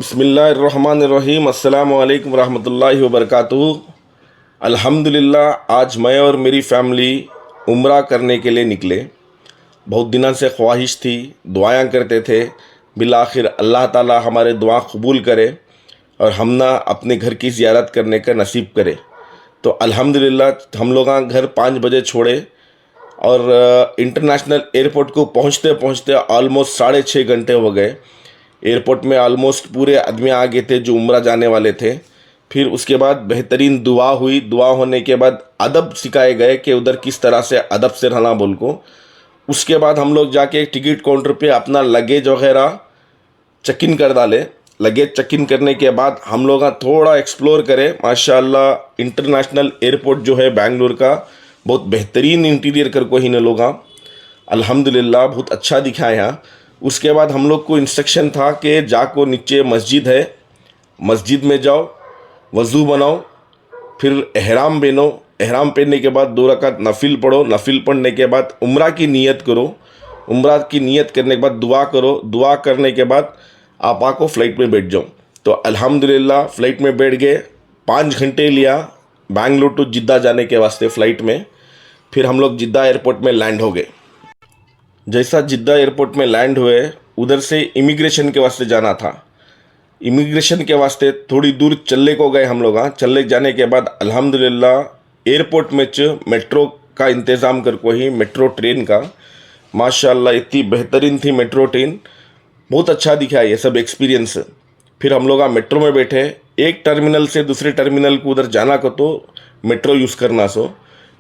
बिस्मिल्लाहिर्रहमानिर्रहीम अस्सलामु अलैकुम रहमतुल्लाहि व बरकातुहू। अल्हम्दुलिल्लाह आज मैं और मेरी फ़ैमिली उम्रा करने के लिए निकले। बहुत दिनों से ख्वाहिश थी, दुआएं करते थे, बिलाखिर अल्लाह ताला हमारे दुआ कबूल करे और हम ना अपने घर की ज़ियारत करने का नसीब करे। तो अल्हम्दुलिल्लाह हम लोग घर 5 बजे छोड़े और इंटरनेशनल एयरपोर्ट को पहुंचते पहुंचते ऑलमोस्ट 6.5 घंटे हो गए। एयरपोर्ट में ऑलमोस्ट पूरे आदमी आ गए थे जो उम्रा जाने वाले थे। फिर उसके बाद बेहतरीन दुआ हुई। दुआ होने के बाद अदब सिखाए गए कि उधर किस तरह से अदब से रहना बोल को। उसके बाद हम लोग जाके टिकट काउंटर पे अपना लगेज वगैरह चेक इन कर डाले। लगेज चेक इन करने के बाद हम लोग थोड़ा एक्सप्लोर करें। माशाल्लाह इंटरनेशनल एयरपोर्ट जो है बेंगलुरु का बहुत बेहतरीन इंटीरियर कर को ही न लोग अल्हम्दुलिल्लाह बहुत अच्छा दिखा है यहाँ। उसके बाद हम लोग को इंस्ट्रक्शन था कि जाको नीचे मस्जिद है, मस्जिद में जाओ, वज़ू बनाओ, फिर एहराम पहनो। एहराम पहनने के बाद 2 रकात नफिल पढ़ो। नफिल पढ़ने के बाद उम्रा की नीयत करो। उम्रा की नीयत करने के बाद दुआ करो। दुआ करने के बाद आप आको फ़्लाइट में बैठ जाओ। तो अल्हम्दुलिल्लाह फ़्लाइट में बैठ गए। 5 घंटे लिया बेंगलुरु टू जिद्दा जाने के वास्ते फ़्लाइट में। फिर हम लोग जिद्दा एयरपोर्ट में लैंड हो गए। जैसा जिद्दा एयरपोर्ट में लैंड हुए उधर से इमिग्रेशन के वास्ते जाना था। इमिग्रेशन के वास्ते थोड़ी दूर चलने को गए हम लोग। चलने जाने के बाद अल्हम्दुलिल्लाह एयरपोर्ट में मेट्रो का इंतज़ाम कर को ही मेट्रो ट्रेन का माशाल्लाह इतनी बेहतरीन थी मेट्रो ट्रेन। बहुत अच्छा दिखा ये सब एक्सपीरियंस। फिर हम लोग मेट्रो में बैठे। एक टर्मिनल से दूसरे टर्मिनल को उधर जाना को तो मेट्रो यूज़ करना सो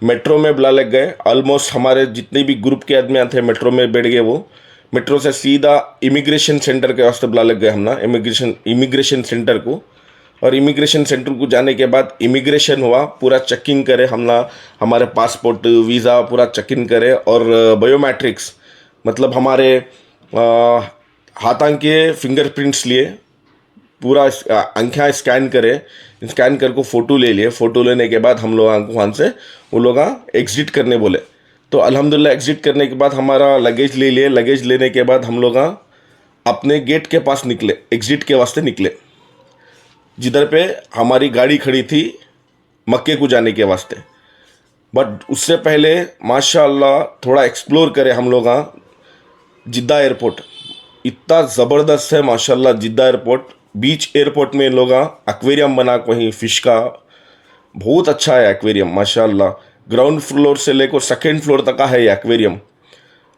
मेट्रो में बुला लग गए। ऑलमोस्ट हमारे जितने भी ग्रुप के आदमी थे मेट्रो में बैठ गए। वो मेट्रो से सीधा इमिग्रेशन सेंटर के वास्ते बुला लग गए हम ना इमिग्रेशन सेंटर को। और इमिग्रेशन सेंटर को जाने के बाद इमिग्रेशन हुआ, पूरा चेकिंग करे हम ना, हमारे पासपोर्ट वीज़ा पूरा चेकिंग करे और बायोमेट्रिक्स मतलब हमारे हाथां के फिंगरप्रिंट्स लिए पूरा आँखें स्कैन करे। स्कैन करके फ़ोटो ले लिए। फ़ोटो लेने के बाद हम लोग वहाँ से वो लोग एग्ज़िट करने बोले। तो अल्हम्दुलिल्लाह एग्ज़िट करने के बाद हमारा लगेज ले लिए। लगेज लेने के बाद हम लोग अपने गेट के पास निकले, एग्ज़िट के वास्ते निकले, जिधर पे हमारी गाड़ी खड़ी थी मक्के को जाने के वास्ते। बट उससे पहले माशाल्लाह थोड़ा एक्सप्लोर करें हम लोग। जिद्दा एयरपोर्ट इतना ज़बरदस्त है माशाल्लाह। जिद्दा एयरपोर्ट बीच एयरपोर्ट में लोग एक्वेरियम बना कहीं फ़िश का बहुत अच्छा है एक्वेरियम माशाल्लाह। ग्राउंड फ्लोर से लेकर 2nd फ्लोर तक का है ये एक्वेरियम।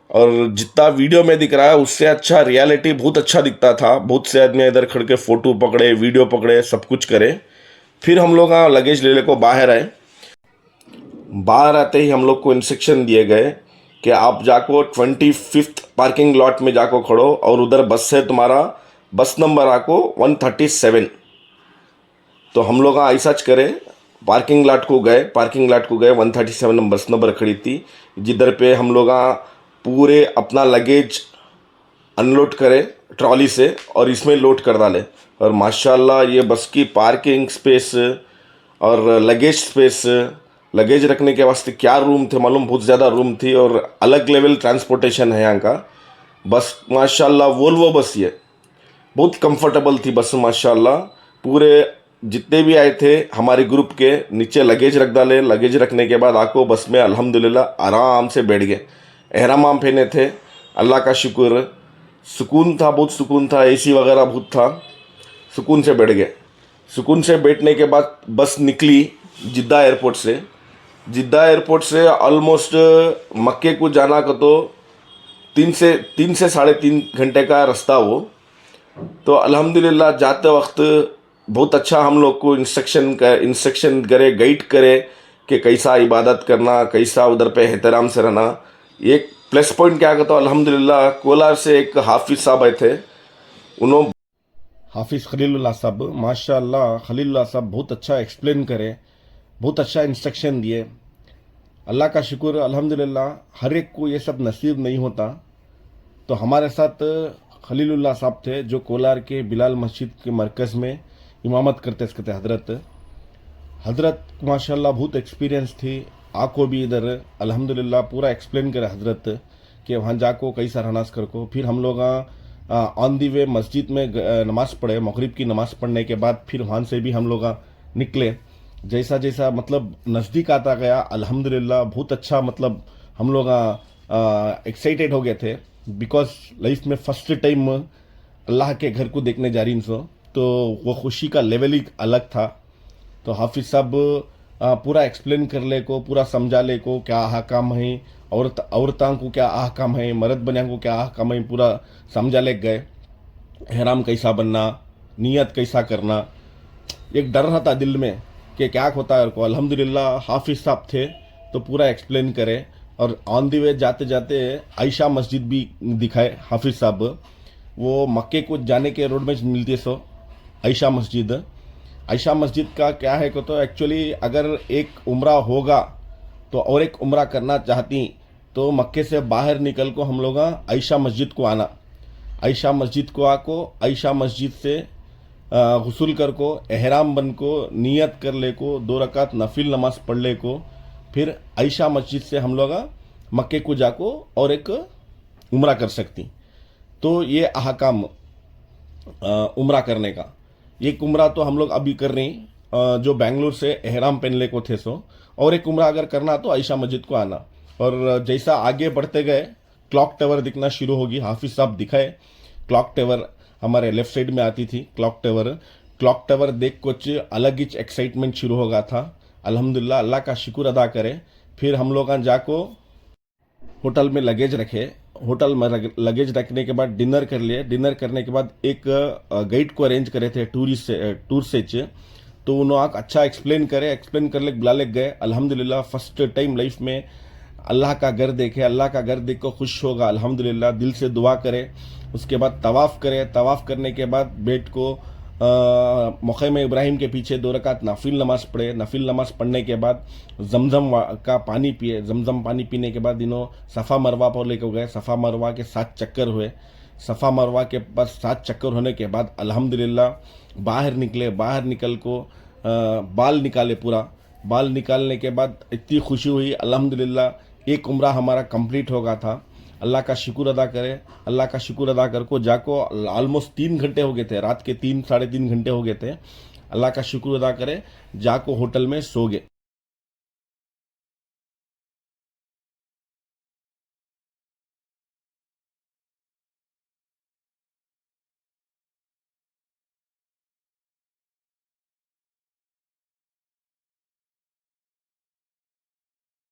और जितना वीडियो में दिख रहा है उससे अच्छा रियलिटी बहुत अच्छा दिखता था। बहुत से आदमी इधर खड़ के फ़ोटो पकड़े, वीडियो पकड़े, सब कुछ करे। फिर हम लोग लगेज ले को बाहर आए। बाहर आते ही हम लोग को इंस्ट्रक्शन दिए गए कि आप जाको 25th पार्किंग लॉट में जाको खड़ो और उधर बस है तुम्हारा, बस नंबर आको 137। तो हम लोग ऐसा करें, पार्किंग लॉट को गए। पार्किंग लॉट को गए 137 बस नंबर खड़ी थी, जिधर पे हम लोग पूरे अपना लगेज अनलोड करें ट्रॉली से और इसमें लोड कर डाले। और माशाल्लाह ये बस की पार्किंग स्पेस और लगेज स्पेस, लगेज रखने के वास्ते क्या रूम थे मालूम, बहुत ज़्यादा रूम थी और अलग लेवल ट्रांसपोर्टेशन है यहाँ का। बस माशाल्लाह वोल्वो बस ये बहुत कंफर्टेबल थी बस माशाल्लाह। पूरे जितने भी आए थे हमारे ग्रुप के नीचे लगेज रख डाले। लगेज रखने के बाद आको बस में अल्हम्दुलिल्लाह आराम से बैठ गए। एहराम पहने थे, अल्लाह का शुक्र, सुकून था, बहुत सुकून था। एसी वगैरह बहुत था, सुकून से बैठ गए। सुकून से बैठने के बाद बस निकली जिद्दा एयरपोर्ट से। जिद्दा एयरपोर्ट से ऑलमोस्ट मक्के को जाना का तो 3 से 3.5 घंटे का रास्ता वो। तो अल्हम्दुलिल्लाह जाते वक्त बहुत अच्छा हम लोग को इंस्ट्रक्शन करे, गाइड करे कि कैसा इबादत करना, कैसा उधर पे एहतराम से रहना। एक प्लस पॉइंट क्या कहता हूँ अल्हम्दुलिल्लाह, कोलार से एक हाफिज़ साहब आए थे, उन्होंने हाफिज़ खलीलुल्लाह साहब माशाल्लाह। खलीलुल्लाह साहब बहुत अच्छा एक्सप्लेन करे, बहुत अच्छा इंस्ट्रक्शन दिए। अल्लाह का शुक्र अल्हम्दुलिल्लाह हर एक को ये सब नसीब नहीं होता। तो हमारे साथ खलीलुल्लाह साहब थे जो कोलार के बिलाल मस्जिद के मरकज़ में इमामत करते थे। हज़रत माशाल्लाह बहुत एक्सपीरियंस थी। आको भी इधर अल्हम्दुलिल्लाह पूरा एक्सप्लेन करे हज़रत कि वहाँ जाको कैसा रहना कर को। फिर हम लोग ऑन दी वे मस्जिद में नमाज़ पढ़े, मगरिब की नमाज़ पढ़ने के बाद फिर वहाँ से भी हम लोग निकले। जैसा जैसा मतलब नज़दीक आता गया अल्हम्दुलिल्लाह बहुत अच्छा, मतलब हम लोग एक्साइटेड हो गए थे, बिकॉज लाइफ में फर्स्ट टाइम अल्लाह के घर को देखने जा रही सो, तो वो खुशी का लेवल ही अलग था। तो हाफिज साहब पूरा एक्सप्लेन कर ले को, पूरा समझा ले को क्या अहकाम है, औरतां को क्या अहकाम है, मर्द बनिया को क्या अहकाम है, पूरा समझा ले गए। एहराम कैसा बनना, नियत कैसा करना, एक डर रहा था दिल में कि क्या होता है को। अल्हम्दुलिल्लाह हाफिज साहब थे तो पूरा एक्सप्लेन करे। और ऑन दी वे जाते जाते आयशा मस्जिद भी दिखाए हाफिज साहब। वो मक्के को जाने के रोड में मिलती सो आयशा मस्जिद। आयशा मस्जिद का क्या है को, तो एक्चुअली अगर एक उम्रा होगा तो और एक उम्रा करना चाहती तो मक्के से बाहर निकल को हम लोग आयशा मस्जिद को आना। आयशा मस्जिद को आको, आयशा मस्जिद से गुस्ल कर को, एहराम बन को, नियत कर ले को, 2 रकात नफिल नमाज पढ़ ले को, फिर आयशा मस्जिद से हम लोग मक्के को जाको और एक उम्रा कर सकती। तो ये अहकाम उम्रा करने का। एक उम्रा तो हम लोग अभी कर रही, जो बेंगलुरु से एहराम पहन ले को थे सो, और एक उम्रा अगर करना तो आयशा मस्जिद को आना। और जैसा आगे बढ़ते गए क्लॉक टावर दिखना शुरू होगी। हाफिज साहब दिखाए क्लॉक टावर, हमारे लेफ्ट साइड में आती थी क्लॉक टावर देख कुछ अलग ही एक्साइटमेंट शुरू हो गया था। अल्हम्दुलिल्लाह, अल्लाह का शुक्र अदा करें। फिर हम लोग जाको होटल में लगेज रखे, होटल में लगेज रखने के बाद डिनर कर लिए। डिनर करने के बाद एक गाइड को अरेंज करे थे टूर से तो उन्होंने अच्छा एक्सप्लेन कर ले बुला ले गए। अल्हम्दुलिल्लाह फर्स्ट टाइम लाइफ में अल्लाह का घर देखे, अल्लाह का घर देख को खुश होगा। अल्हम्दुलिल्लाह दिल से दुआ करे। उसके बाद तवाफ़ करे, तवाफ़ करने के बाद बैठ को मक़ाम इब्राहिम के पीछे 2 रकात नफिल नमाज पढ़े। नफिल नमाज पढ़ने के बाद जमजम का पानी पिए। जमजम पानी पीने के बाद इन्हों सफ़ा मरवा पर लेकर गए। सफ़ा मरवा के 7 चक्कर हुए। सफ़ा मरवा के पास 7 चक्कर होने के बाद अल्हम्दुलिल्लाह बाहर निकले। बाहर निकल को बाल निकाले पूरा। बाल निकालने के बाद इतनी खुशी हुई, अल्हम्दुलिल्लाह एक उम्रा हमारा कंप्लीट हो गया था। अल्लाह का शुक्र अदा करें। अल्लाह का शुक्र अदा कर को जाको ऑलमोस्ट 3 घंटे हो गए थे, रात के 3 साढ़े 3 घंटे हो गए थे। अल्लाह का शुक्र अदा करें, जाको होटल में सो गए।